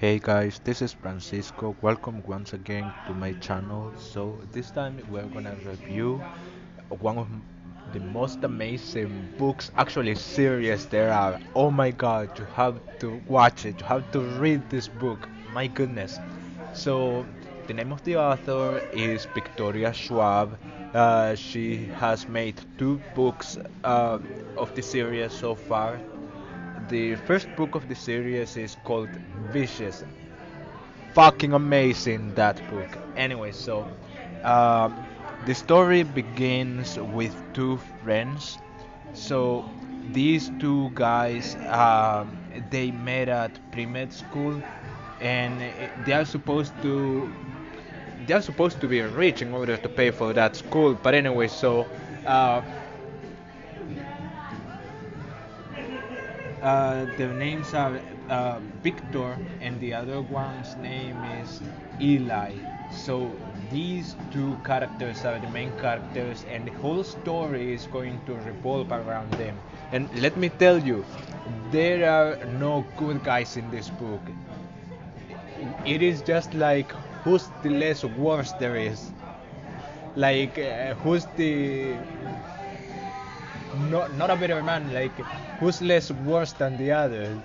Hey guys, this is Francisco. Welcome once again to my channel. So this time we're gonna review one of the most amazing books, actually series there are. Oh my god, you have to watch it. You have to read this book. My goodness. So the name of the author is Victoria Schwab. She has made two books of the series so far. The first book of the series is called Vicious. Fucking amazing, that book. Anyway, so um, the story begins with two friends. So these two guys, they met at pre-med school, and they are supposed to be rich in order to pay for that school. But anyway, so uh, their names are Victor, and the other one's name is Eli. So these two characters are the main characters, and the whole story is going to revolve around them. And let me tell you, there are no good guys in this book. It is just like who's the less worse there is. Like who's the not a better man, like who's less worse than the other.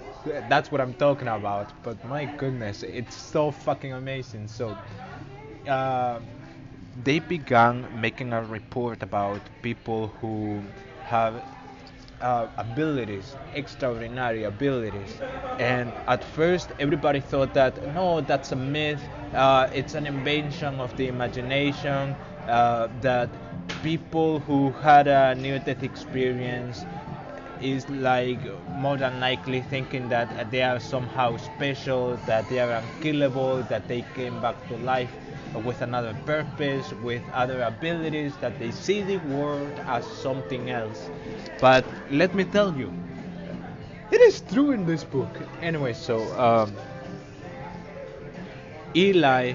That's what I'm talking about. But my goodness, it's so fucking amazing. So uh, they began making a report about people who have abilities, extraordinary abilities. And at first, everybody thought that no, that's a myth. It's an invention of the imagination. That people who had a near-death experience is like more than likely thinking that they are somehow special, that they are unkillable, that they came back to life with another purpose, with other abilities, that they see the world as something else. But let me tell you, it is true in this book. Anyway, so Eli,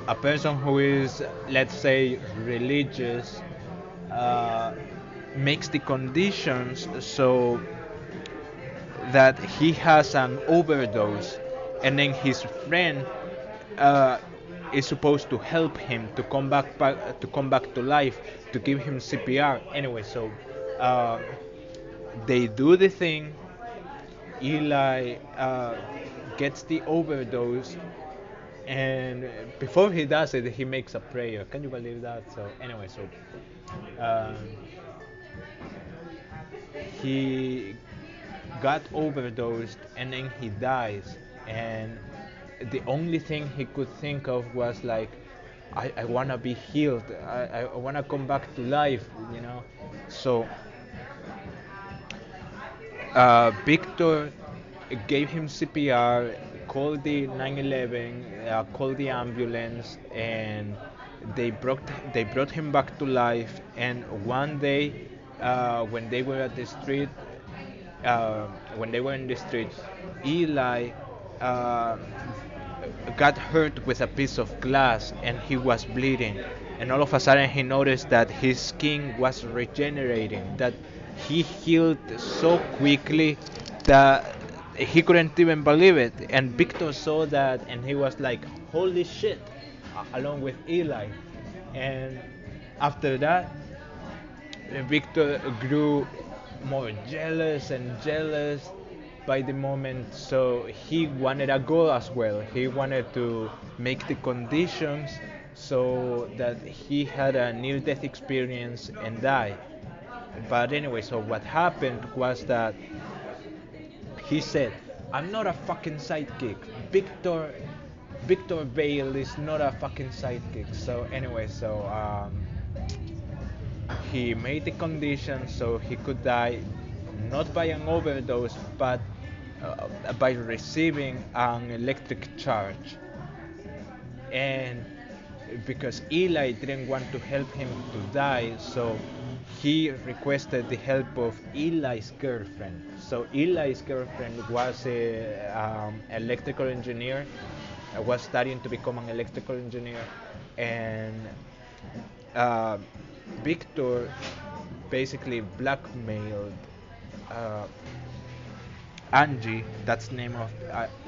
a person who is, let's say, religious, uh, makes the conditions so that he has an overdose, and then his friend uh, is supposed to help him to come back to life, to give him CPR. Anyway, so uh, they do the thing. Eli gets the overdose, and before he does it, he makes a prayer. Can you believe that? So anyway, so um, he got overdosed, and then he dies, and the only thing he could think of was like, I want to be healed, I want to come back to life, so Victor gave him CPR, called the 911, called the ambulance, and they brought him back to life. And one day, when they were at the street, when they were in the street, Eli uh, got hurt with a piece of glass, and he was bleeding. And all of a sudden, he noticed that his skin was regenerating, that he healed so quickly that he couldn't even believe it. And Victor saw that, and he was like, "Holy shit!" Along with Eli. And after that, Victor grew more jealous and jealous by the moment, so he wanted a goal as well. He wanted to make the conditions so that he had a near death experience and die. But anyway, so what happened was that he said, "I'm not a fucking sidekick. Victor Vale is not a fucking sidekick." So anyway, so he made the condition so he could die not by an overdose, but by receiving an electric charge. And because Eli didn't want to help him to die, so he requested the help of Eli's girlfriend. So Eli's girlfriend was a electrical engineer, was studying to become an electrical engineer, and uh, Victor basically blackmailed uh, Angie, that's the name of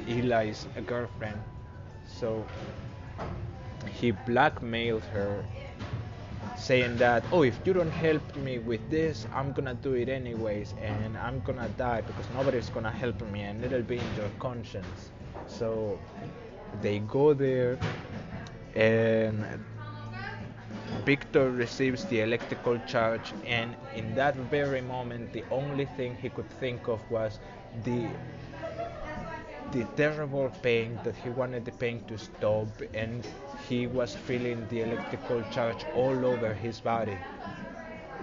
Eli's girlfriend. So he blackmailed her, saying that, oh, if you don't help me with this, I'm gonna do it anyways, and I'm gonna die because nobody's gonna help me, and it'll be in your conscience. So they go there, and Victor receives the electrical charge, and in that very moment, the only thing he could think of was the the terrible pain that he wanted the pain to stop, and he was feeling the electrical charge all over his body.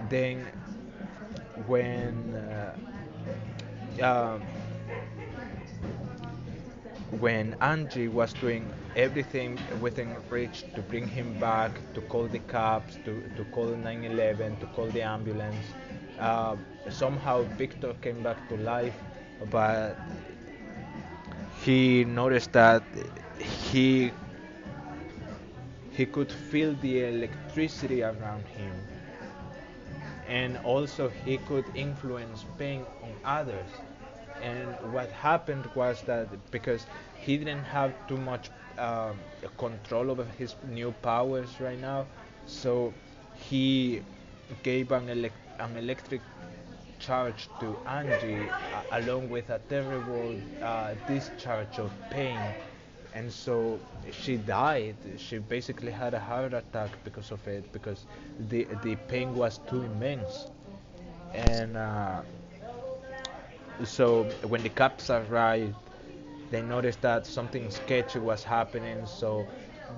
Then, when um, when Angie was doing everything within reach to bring him back, to call the cops, to call 911, to call the ambulance, uh, somehow Victor came back to life, but he noticed that he he could feel the electricity around him, and also he could influence pain on others. And what happened was that because he didn't have too much control over his new powers right now, so he gave an electric charge to Angie, along with a terrible discharge of pain, and so she died. She basically had a heart attack because of it, because the pain was too immense. And so when the cops arrived, they noticed that something sketchy was happening. So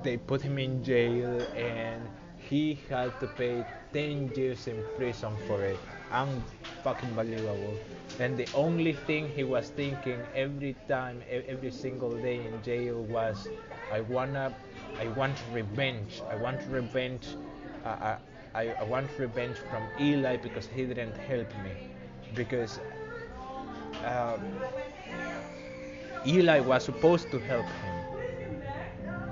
they put him in jail, and he had to pay 10 years in prison for it. Unfucking believable. And the only thing he was thinking every time, every single day in jail was, I wanna, I want revenge. I want revenge. Uh, I want revenge from Eli because he didn't help me. Because um, Eli was supposed to help him.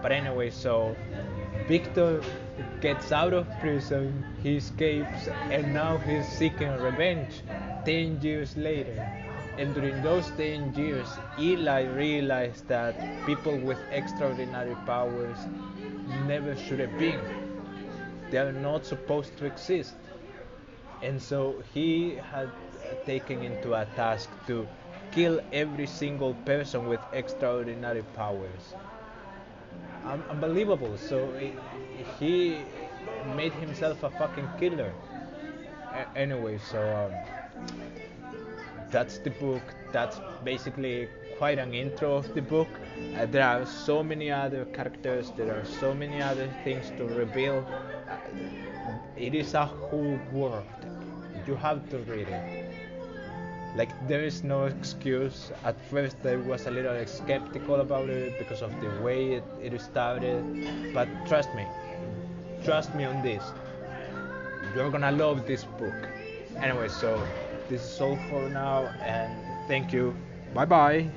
But anyway, so Victor gets out of prison, he escapes, and now he's seeking revenge 10 years later. And during those 10 years, Eli realized that people with extraordinary powers never should have been. They are not supposed to exist. And so he had taken into a task to kill every single person with extraordinary powers. Unbelievable. So he made himself a fucking killer. Anyway, so that's the book. That's basically quite an intro of the book. There are so many other characters, there are so many other things to reveal. It is a whole world. You have to read it. Like, there is no excuse. At first I was a little skeptical about it because of the way it started, but trust me on this, you're gonna love this book. Anyway, so this is all for now, and thank you. Bye bye.